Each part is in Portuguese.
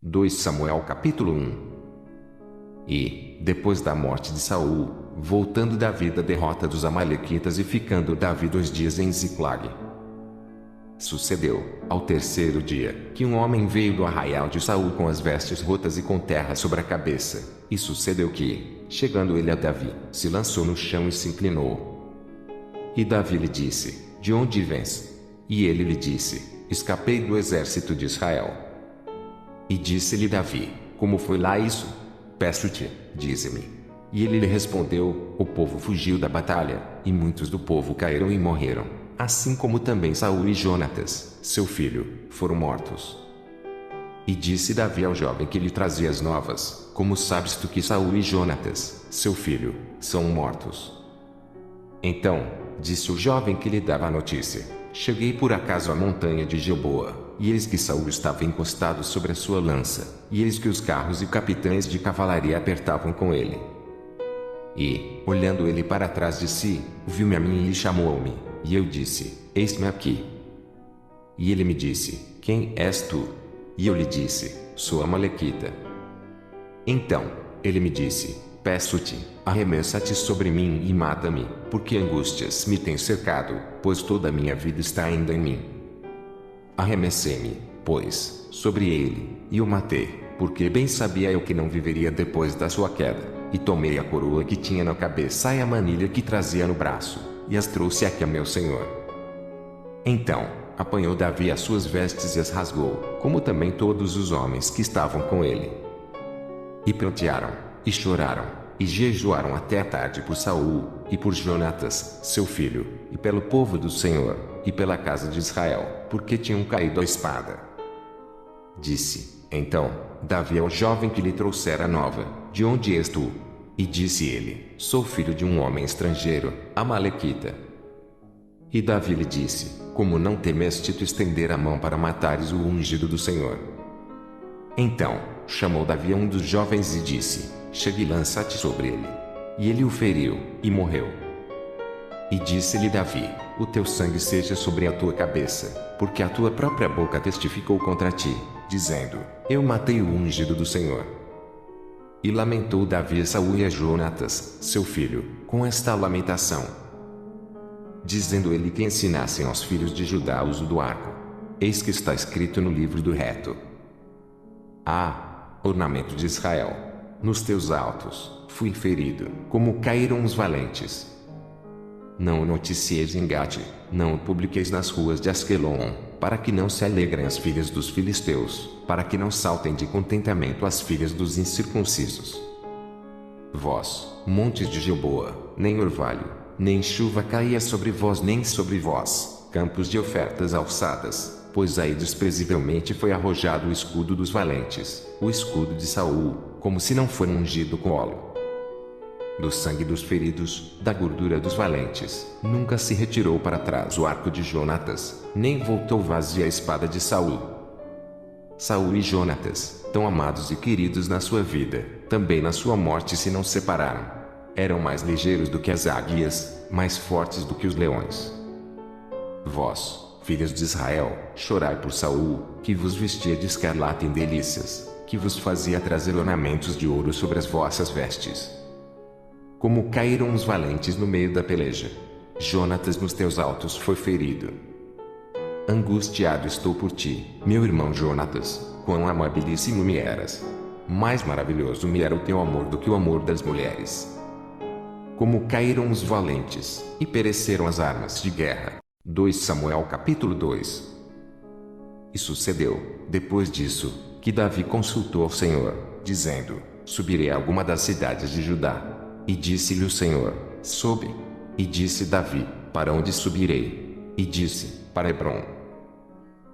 2 Samuel capítulo 1. E, depois da morte de Saul, voltando Davi da derrota dos amalequitas e ficando Davi 2 dias em Ziclag. Sucedeu, ao terceiro dia, que um homem veio do arraial de Saul com as vestes rotas e com terra sobre a cabeça. E sucedeu que, chegando ele a Davi, se lançou no chão e se inclinou. E Davi lhe disse: De onde vens? E ele lhe disse: Escapei do exército de Israel. E disse-lhe Davi: Como foi lá isso? Peço-te, dize-me. E ele lhe respondeu: O povo fugiu da batalha, e muitos do povo caíram e morreram, assim como também Saul e Jonatas, seu filho, foram mortos. E disse Davi ao jovem que lhe trazia as novas: Como sabes tu que Saul e Jonatas, seu filho, são mortos? Então, disse o jovem que lhe dava a notícia: Cheguei por acaso à montanha de Gilboa, e eis que Saul estava encostado sobre a sua lança, e eis que os carros e capitães de cavalaria apertavam com ele. E, olhando ele para trás de si, viu-me a mim e chamou-me, e eu disse: Eis-me aqui. E ele me disse: Quem és tu? E eu lhe disse: Sou Amalequita. Então, ele me disse: Peço-te, arremessa-te sobre mim e mata-me, porque angústias me têm cercado, pois toda a minha vida está ainda em mim. Arremessei-me, pois, sobre ele, e o matei, porque bem sabia eu que não viveria depois da sua queda, e tomei a coroa que tinha na cabeça e a manilha que trazia no braço, e as trouxe aqui a meu senhor. Então, apanhou Davi as suas vestes e as rasgou, como também todos os homens que estavam com ele. E prantearam, e choraram, e jejuaram até a tarde por Saul, e por Jonatas, seu filho, e pelo povo do Senhor, e pela casa de Israel, porque tinham caído à espada. Disse, então, Davi ao jovem que lhe trouxera a nova: De onde és tu? E disse ele: Sou filho de um homem estrangeiro, Amalequita. E Davi lhe disse: Como não temeste tu estender a mão para matares o ungido do Senhor? Então, chamou Davi a um dos jovens e disse: Chegue e lança-te sobre ele. E ele o feriu, e morreu. E disse-lhe Davi: O teu sangue seja sobre a tua cabeça, porque a tua própria boca testificou contra ti, dizendo: Eu matei o ungido do Senhor. E lamentou Davi a Saul e a Jonatas, seu filho, com esta lamentação, dizendo ele que ensinassem aos filhos de Judá o uso do arco. Eis que está escrito no livro do reto: ornamento de Israel, nos teus altos fui ferido, como caíram os valentes. Não o noticieis em Gate, não o publiqueis nas ruas de Asquelon, para que não se alegrem as filhas dos filisteus, para que não saltem de contentamento as filhas dos incircuncisos. Vós, montes de Gilboa, nem orvalho, nem chuva caía sobre vós nem sobre vós, campos de ofertas alçadas, pois aí desprezivelmente foi arrojado o escudo dos valentes, o escudo de Saul, como se não for ungido com óleo. Do sangue dos feridos, da gordura dos valentes, nunca se retirou para trás o arco de Jonatas, nem voltou vazia a espada de Saul. Saul e Jonatas, tão amados e queridos na sua vida, também na sua morte se não separaram. Eram mais ligeiros do que as águias, mais fortes do que os leões. Vós, filhos de Israel, chorai por Saul, que vos vestia de escarlate em delícias, que vos fazia trazer ornamentos de ouro sobre as vossas vestes. Como caíram os valentes no meio da peleja. Jonatas nos teus altos foi ferido. Angustiado estou por ti, meu irmão Jonatas, quão amabilíssimo me eras. Mais maravilhoso me era o teu amor do que o amor das mulheres. Como caíram os valentes, e pereceram as armas de guerra. 2 Samuel capítulo 2. E sucedeu, depois disso, que Davi consultou ao Senhor, dizendo: Subirei a alguma das cidades de Judá. E disse-lhe o Senhor: Sobe. E disse Davi: Para onde subirei? E disse: Para Hebrom.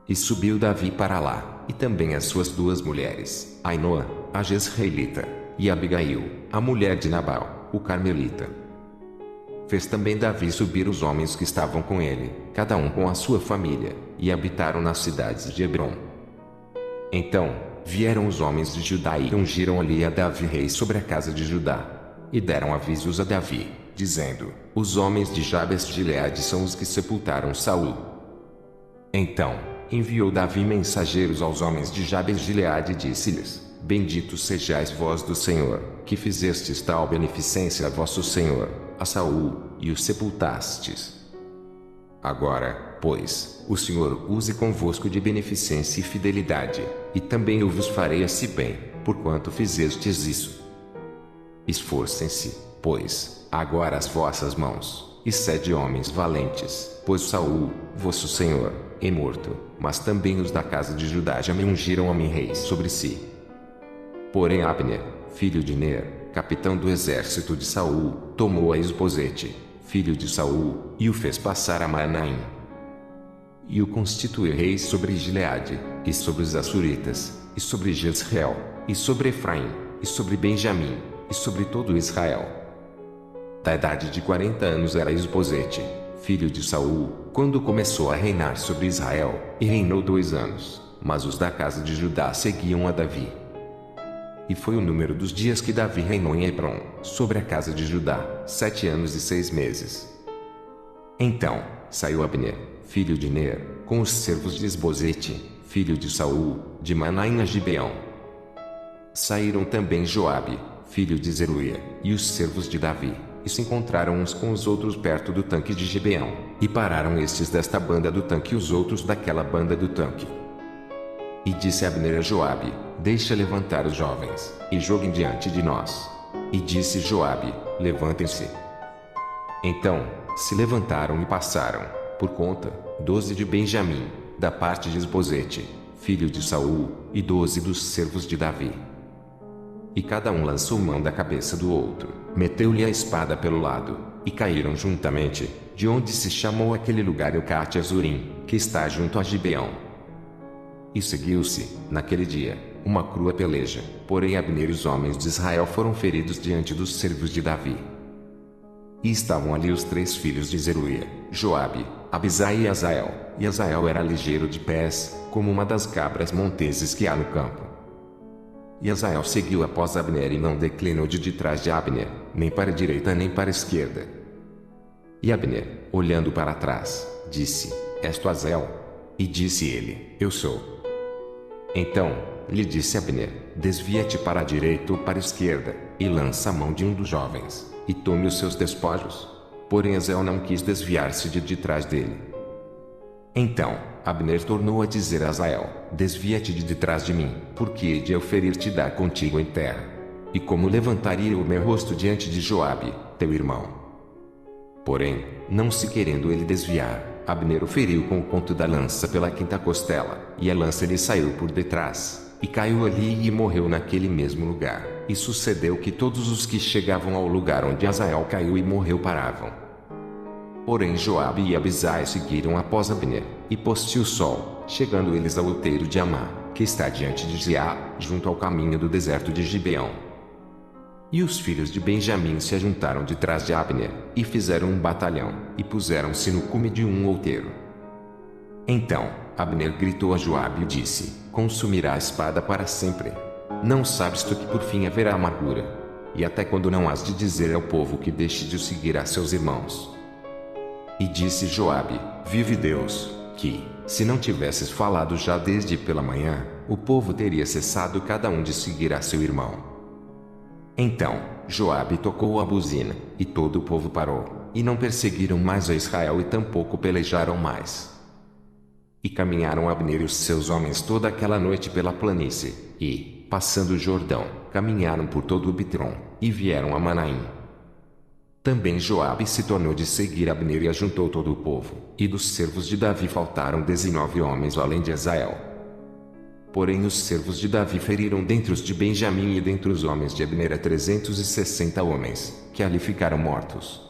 E subiu Davi para lá, e também as suas 2 mulheres, Ainoã, a Jezreelita, e Abigail, a mulher de Nabal, o Carmelita. Fez também Davi subir os homens que estavam com ele, cada um com a sua família, e habitaram nas cidades de Hebrom. Então, vieram os homens de Judá e ungiram ali a Davi rei sobre a casa de Judá. E deram avisos a Davi, dizendo: Os homens de Jabes de Gileade são os que sepultaram Saul. Então, enviou Davi mensageiros aos homens de Jabes de Gileade e disse-lhes: Benditos sejais vós do Senhor, que fizestes tal beneficência a vosso Senhor, a Saul, e o sepultastes. Agora, pois, o Senhor use convosco de beneficência e fidelidade, e também eu vos farei assim bem, porquanto fizestes isso. Esforcem-se, pois, agora as vossas mãos, e sede homens valentes, pois Saul, vosso senhor, é morto, mas também os da casa de Judá já me ungiram a mim rei sobre si. Porém Abner, filho de Ner, capitão do exército de Saul, tomou a Isbosete, filho de Saul, e o fez passar a Manaim. E o constituiu rei sobre Gileade, e sobre os Assuritas, e sobre Jezreel, e sobre Efraim, e sobre Benjamim, e sobre todo Israel. Da idade de 40 anos era Isbosete, filho de Saul, quando começou a reinar sobre Israel, e reinou 2 anos, mas os da casa de Judá seguiam a Davi. E foi o número dos dias que Davi reinou em Hebrom, sobre a casa de Judá, 7 anos e 6 meses. Então, saiu Abner, filho de Ner, com os servos de Isbosete, filho de Saul, de Manaim a Gibeão. Saíram também Joabe, filho de Zeruia, e os servos de Davi, e se encontraram uns com os outros perto do tanque de Gibeão, e pararam estes desta banda do tanque e os outros daquela banda do tanque. E disse Abner a Joabe: Deixa levantar os jovens, e joguem diante de nós. E disse Joabe: Levantem-se. Então, se levantaram e passaram, por conta, 12 de Benjamim, da parte de Isbosete, filho de Saul, e 12 dos servos de Davi. E cada um lançou mão da cabeça do outro, meteu-lhe a espada pelo lado, e caíram juntamente, de onde se chamou aquele lugar Eucate Azurim, que está junto a Gibeão. E seguiu-se, naquele dia, uma crua peleja, porém Abner e os homens de Israel foram feridos diante dos servos de Davi. E estavam ali os 3 filhos de Zeruia, Joabe, Abisai e Azael, e Azael era ligeiro de pés, como uma das cabras monteses que há no campo. E Azael seguiu após Abner e não declinou de trás de Abner, nem para a direita nem para a esquerda. E Abner, olhando para trás, disse: És tu Azael? E disse ele: Eu sou. Então, lhe disse Abner: Desvia-te para a direita ou para a esquerda, e lança a mão de um dos jovens, e tome os seus despojos. Porém Azael não quis desviar-se de trás dele. Então, Abner tornou a dizer a Azael: Desvia-te de trás de mim, porque hei de eu ferir-te e dar contigo em terra. E como levantaria o meu rosto diante de Joabe, teu irmão? Porém, não se querendo ele desviar, Abner o feriu com o ponto da lança pela quinta costela, e a lança lhe saiu por detrás, e caiu ali e morreu naquele mesmo lugar. E sucedeu que todos os que chegavam ao lugar onde Azael caiu e morreu paravam. Porém Joabe e Abisai seguiram após Abner, e pôs-se o sol, chegando eles ao outeiro de Amá, que está diante de Giá, junto ao caminho do deserto de Gibeão. E os filhos de Benjamim se ajuntaram de trás de Abner, e fizeram um batalhão, e puseram-se no cume de um outeiro. Então, Abner gritou a Joabe e disse: Consumirá a espada para sempre. Não sabes tu que por fim haverá amargura? E até quando não hás de dizer ao povo que deixe de seguir a seus irmãos? E disse Joabe: Vive Deus, que, se não tivesses falado já desde pela manhã, o povo teria cessado cada um de seguir a seu irmão. Então, Joabe tocou a buzina, e todo o povo parou, e não perseguiram mais a Israel e tampouco pelejaram mais. E caminharam Abner e os seus homens toda aquela noite pela planície, e, passando o Jordão, caminharam por todo o Bitrom, e vieram a Manaim. Também Joabe se tornou de seguir Abner e ajuntou todo o povo, e dos servos de Davi faltaram 19 homens além de Azael. Porém os servos de Davi feriram dentre os de Benjamim e dentre os homens de Abner 360 homens, que ali ficaram mortos.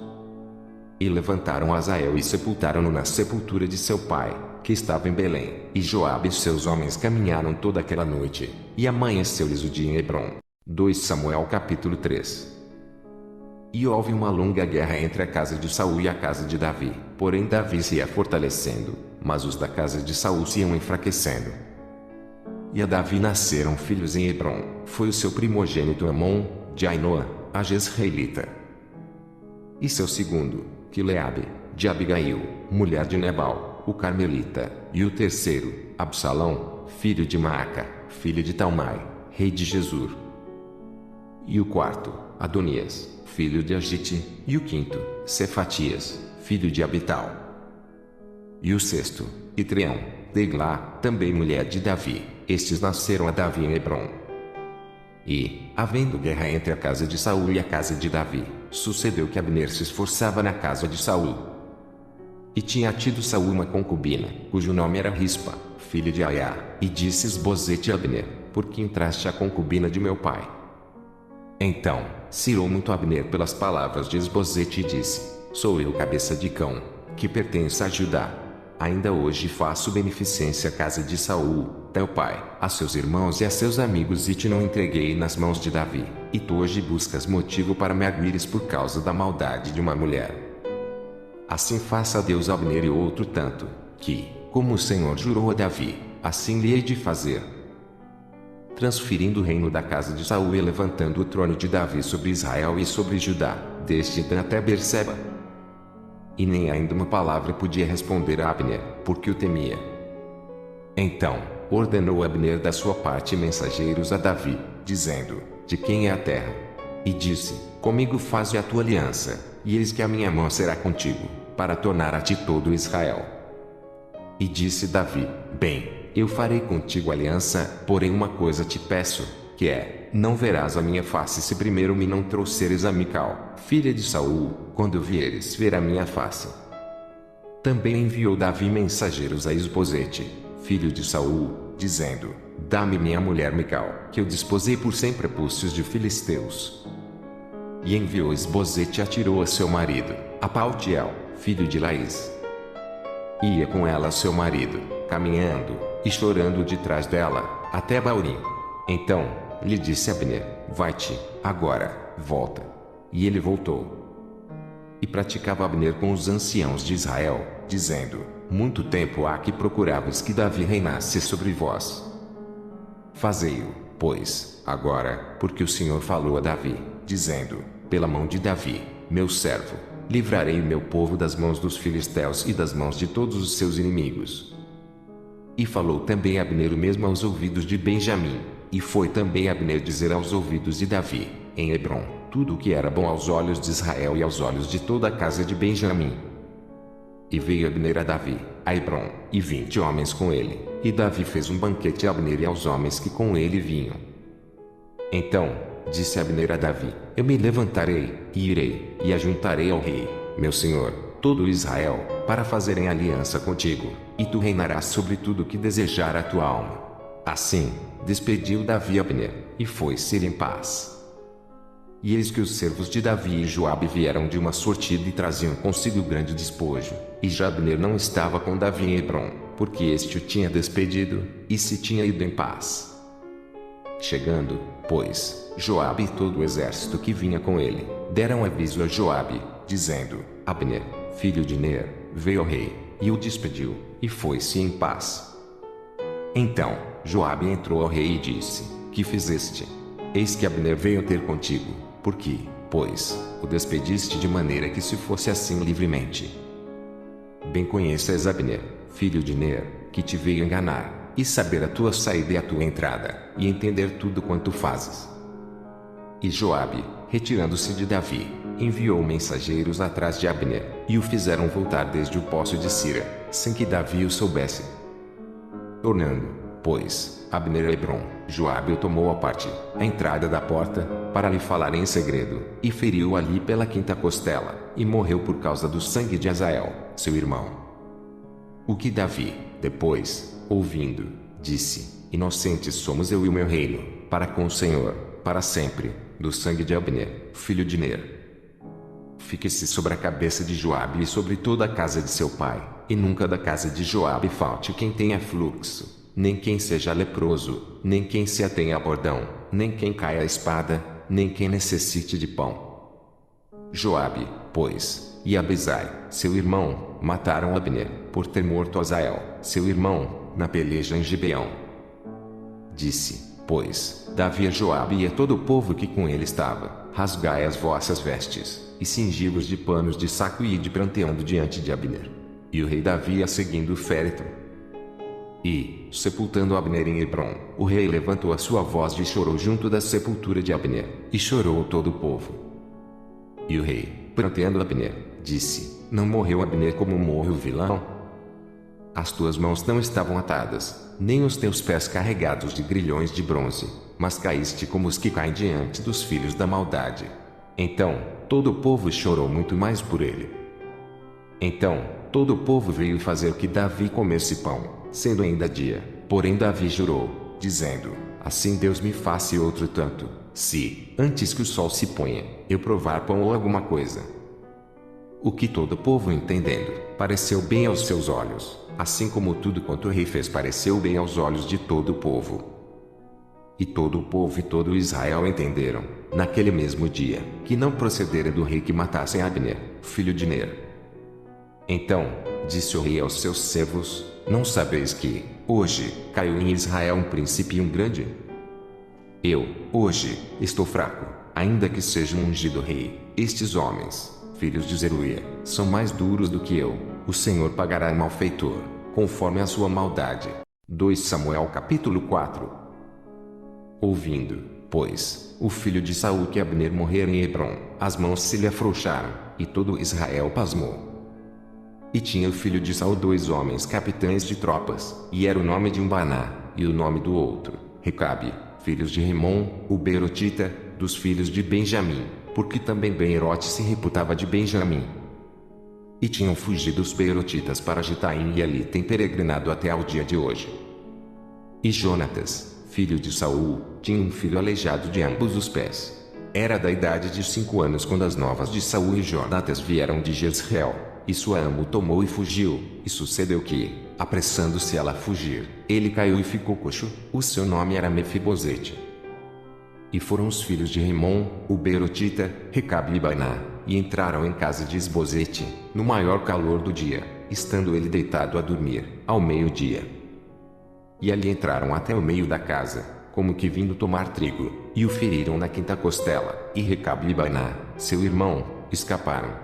E levantaram Azael e sepultaram-no na sepultura de seu pai, que estava em Belém, e Joabe e seus homens caminharam toda aquela noite, e amanheceu-lhes o dia em Hebrom. 2 Samuel capítulo 3. E houve uma longa guerra entre a casa de Saul e a casa de Davi, porém Davi se ia fortalecendo, mas os da casa de Saul se iam enfraquecendo. E a Davi nasceram filhos em Hebrom, foi o seu primogênito Amon, de Ainoã, a Jezreelita. E seu segundo, Quileabe, de Abigail, mulher de Nebal, o Carmelita, e o terceiro, Absalão, filho de Maaca, filho de Talmai, rei de Gesur. E o quarto, Adonias, filho de Agite, e o quinto, Cefatias, filho de Abital. E o sexto, Itreão, de Eglá, também mulher de Davi. Estes nasceram a Davi em Hebrom. E, havendo guerra entre a casa de Saul e a casa de Davi, sucedeu que Abner se esforçava na casa de Saul. E tinha tido Saul uma concubina, cujo nome era Rispa, filha de Aiá, e disse Esbozete a Abner: por que entraste a concubina de meu pai? Então, cirou muito Abner pelas palavras de Esbozete e disse: sou eu cabeça de cão, que pertence a Judá. Ainda hoje faço beneficência à casa de Saul, teu pai, a seus irmãos e a seus amigos, e te não entreguei nas mãos de Davi, e tu hoje buscas motivo para me arguires por causa da maldade de uma mulher. Assim faça a Deus a Abner e outro tanto, que, como o Senhor jurou a Davi, assim lhe hei de fazer. Transferindo o reino da casa de Saul e levantando o trono de Davi sobre Israel e sobre Judá, desde Dan até Berseba. E nem ainda uma palavra podia responder a Abner, porque o temia. Então, ordenou Abner da sua parte mensageiros a Davi, dizendo: de quem é a terra? E disse: comigo faze a tua aliança, e eis que a minha mão será contigo, para tornar a ti todo Israel. E disse Davi: bem, eu farei contigo aliança, porém uma coisa te peço, que é: não verás a minha face se primeiro me não trouxeres a Mical, filha de Saul, quando vieres ver a minha face. Também enviou Davi mensageiros a Esbozete, filho de Saul, dizendo: dá-me minha mulher Mical, que eu desposei por 100 prepúcios de filisteus. E enviou Esbozete e atirou a seu marido, a Paltiel, filho de Laís. Ia com ela seu marido, caminhando, e chorando de trás dela, até Baurim. Então, lhe disse Abner: vai-te, agora, volta. E ele voltou. E praticava Abner com os anciãos de Israel, dizendo: muito tempo há que procuravas que Davi reinasse sobre vós. Fazei-o, pois, agora, porque o Senhor falou a Davi, dizendo: pela mão de Davi, meu servo, livrarei o meu povo das mãos dos filisteus e das mãos de todos os seus inimigos. E falou também Abner o mesmo aos ouvidos de Benjamim, e foi também Abner dizer aos ouvidos de Davi, em Hebrom, tudo o que era bom aos olhos de Israel e aos olhos de toda a casa de Benjamim. E veio Abner a Davi, a Hebrom, e 20 homens com ele, e Davi fez um banquete a Abner e aos homens que com ele vinham. Então, disse Abner a Davi: eu me levantarei, e irei, e ajuntarei ao rei, meu senhor, todo Israel, para fazerem aliança contigo, e tu reinarás sobre tudo o que desejar a tua alma. Assim, despediu Davi Abner, e foi-se em paz. E eis que os servos de Davi e Joabe vieram de uma sortida e traziam consigo grande despojo, e já Abner não estava com Davi em Hebrom, porque este o tinha despedido, e se tinha ido em paz. Chegando, pois, Joabe e todo o exército que vinha com ele, deram aviso a Joabe, dizendo: Abner, filho de Ner, veio ao rei, e o despediu, e foi-se em paz. Então, Joabe entrou ao rei e disse: que fizeste? Eis que Abner veio ter contigo, porque, pois, o despediste de maneira que se fosse assim livremente. Bem conheces Abner, filho de Ner, que te veio enganar, e saber a tua saída e a tua entrada, e entender tudo quanto fazes. E Joabe, retirando-se de Davi, enviou mensageiros atrás de Abner, e o fizeram voltar desde o poço de Sira, sem que Davi o soubesse. Tornando, pois, Abner a Hebrom, Joabe o tomou à parte, à entrada da porta, para lhe falar em segredo, e feriu ali pela quinta costela, e morreu por causa do sangue de Azael, seu irmão. O que Davi, depois, ouvindo, disse: inocentes somos eu e o meu reino, para com o Senhor, para sempre, do sangue de Abner, filho de Ner. Fique-se sobre a cabeça de Joabe e sobre toda a casa de seu pai, e nunca da casa de Joabe falte quem tenha fluxo, nem quem seja leproso, nem quem se atenha a bordão, nem quem caia a espada, nem quem necessite de pão. Joabe, pois, e Abisai, seu irmão, mataram Abner, por ter morto Azael, seu irmão, na peleja em Gibeão. Disse, pois, Davi a Joabe e a todo o povo que com ele estava: rasgai as vossas vestes, e cingi-vos de panos de saco e ide pranteando diante de Abner. E o rei Davi ia seguindo o féretro. E, sepultando Abner em Hebrom, o rei levantou a sua voz e chorou junto da sepultura de Abner, e chorou todo o povo. E o rei, pranteando Abner, disse: Não morreu Abner como morre o vilão? As tuas mãos não estavam atadas, nem os teus pés carregados de grilhões de bronze, mas caíste como os que caem diante dos filhos da maldade. Então, todo o povo chorou muito mais por ele. Então, todo o povo veio fazer que Davi comesse pão, sendo ainda dia. Porém Davi jurou, dizendo: Assim Deus me faça outro tanto, se, antes que o sol se ponha, eu provar pão ou alguma coisa. O que todo o povo entendendo, pareceu bem aos seus olhos, assim como tudo quanto o rei fez pareceu bem aos olhos de todo o povo. E todo o povo e todo Israel entenderam, naquele mesmo dia, que não procedera do rei que matassem Abner, filho de Ner. Então, disse o rei aos seus servos: Não sabeis que, hoje, caiu em Israel um príncipe e um grande? Eu, hoje, estou fraco, ainda que seja um ungido rei. Estes homens, filhos de Zeruia, são mais duros do que eu. O Senhor pagará ao malfeitor, conforme a sua maldade. 2 Samuel capítulo 4. Ouvindo, pois, o filho de Saul que Abner morrera em Hebrom, as mãos se lhe afrouxaram, e todo Israel pasmou. E tinha o filho de Saul 2 homens capitães de tropas, e era o nome de um Baná, e o nome do outro, Recabe, filhos de Rimom, o Beerotita, dos filhos de Benjamim, porque também Beerote se reputava de Benjamim. E tinham fugido os Beerotitas para Gitaim e ali têm peregrinado até ao dia de hoje. E Jonatas, filho de Saul, tinha um filho aleijado de ambos os pés. Era da idade de 5 anos quando as novas de Saul e Jonatas vieram de Jezreel. E sua ama o tomou e fugiu, e sucedeu que, apressando-se ela a fugir, ele caiu e ficou coxo. O seu nome era Mefibosete. E foram os filhos de Rimom, o Beerotita, Recabe e Baná, e entraram em casa de Esbozete, no maior calor do dia, estando ele deitado a dormir, ao meio-dia. E ali entraram até o meio da casa, como que vindo tomar trigo, e o feriram na quinta costela, e Recabe e Baná, seu irmão, escaparam.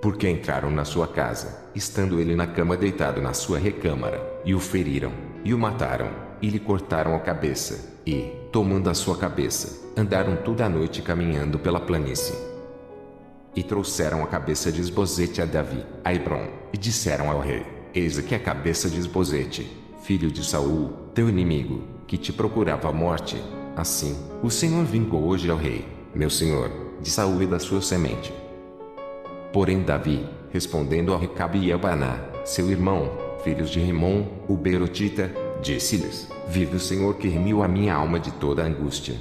Porque entraram na sua casa, estando ele na cama deitado na sua recâmara, e o feriram, e o mataram, e lhe cortaram a cabeça, e, tomando a sua cabeça, andaram toda a noite caminhando pela planície. E trouxeram a cabeça de Esbozete a Davi, a Hebrom, e disseram ao rei: Eis aqui a cabeça de Esbozete, filho de Saul, teu inimigo, que te procurava a morte. Assim, o Senhor vingou hoje ao rei, meu senhor, de Saul e da sua semente. Porém Davi, respondendo a Recabe e a Baná, seu irmão, filhos de Rimom, o Beerotita, disse-lhes: Vive o Senhor que remiu a minha alma de toda a angústia.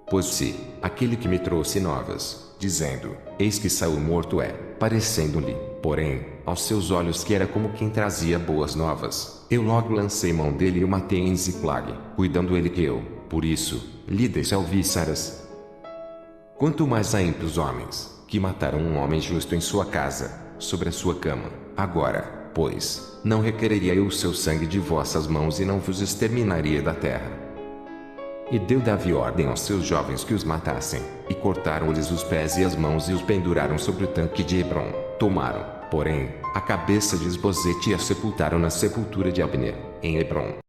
Pois se, aquele que me trouxe novas, dizendo: Eis que Saul morto é, parecendo-lhe, porém, aos seus olhos que era como quem trazia boas novas, eu logo lancei mão dele e o matei em Ziclag, cuidando ele que eu, por isso, lhe deixei alvíçaras. Quanto mais a ímpios homens, que mataram um homem justo em sua casa, sobre a sua cama. Agora, pois, não requereria eu o seu sangue de vossas mãos e não vos exterminaria da terra. E deu Davi ordem aos seus jovens que os matassem, e cortaram-lhes os pés e as mãos e os penduraram sobre o tanque de Hebrom. Tomaram, porém, a cabeça de Esbozete e a sepultaram na sepultura de Abner, em Hebrom.